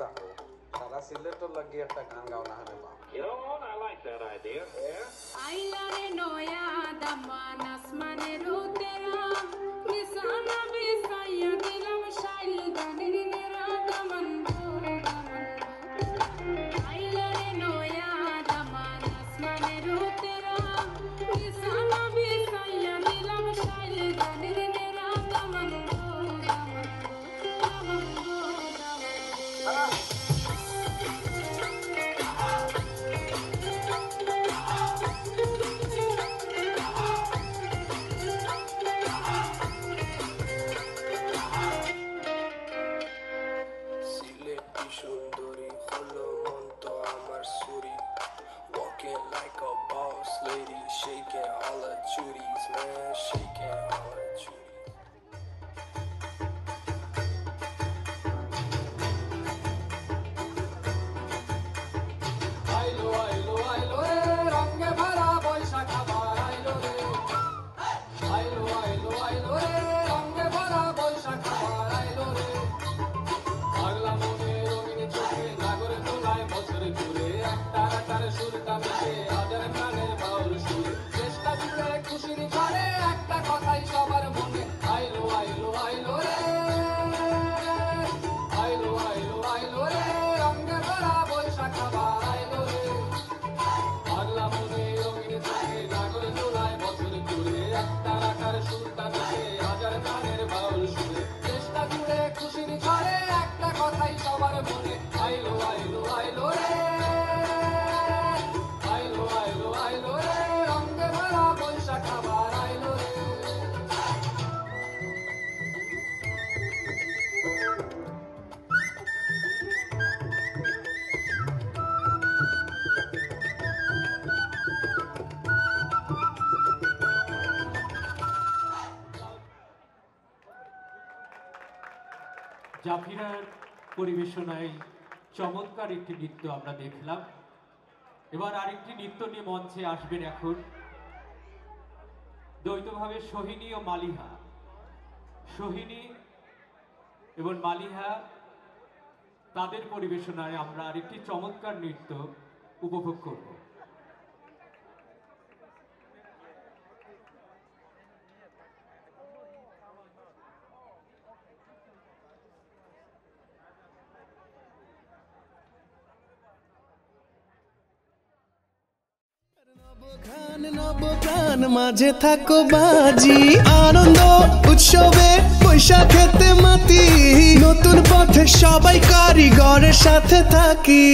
থাকো সারা সিলেটর লাগি একটা গান গাও না হলে মা You know what? I like that idea. Yeah. আইলারে নয়া দামান আসমানের উতেরা বিছানা বিছাইয়া দিলাম শাইল গানের নেরা দামান আইলারে নয়া দামান আসমানের উতেরা বিছানা বিছাইয়া দিলাম শাইল গানের নেরা দামান Walking like a boss lady, shaking all her chuties, man, shaking all her chuties. Ailo, ailo, ailo, range bhara boishakh abar ailo re. Ailo, ailo, ailo, range bhara boishakh abar ailo re. Agla mone rongin chokhe nagore tolay bochor jure ekta ratar surta mishe hajar praner baul sure chesta jure khushir chare ekta kothai sobar mone ailo ailo ailo re ailo ailo ailo re range bhara boishakh abar ailo re agla mone rongin chokhe nagore tolay bochor jure ekta ratar surta mishe hajar praner baul sure chesta jure khushir chare ekta kothai sobar mone ailo ailo ailo re ailo ailo ailo re range bhara boishakh abar ailo re জাফিরার পরিবেশনায় চমৎকার একটি নৃত্য আমরা দেখলাম। এবার আরেকটি নৃত্য নিয়ে মঞ্চে আসবেন এখন দ্বৈতভাবে সোহিনী ও মালিহা। সোহিনী এবং মালিহা তাদের পরিবেশনায় আমরা আরেকটি চমৎকার নৃত্য উপভোগ করব। নবপ্রাণ মাঝে থাকো বাজি আনন্দ উৎসবে বৈশাখেতে মাতি নতুন পথে সবাই কারিগরের সাথে থাকি।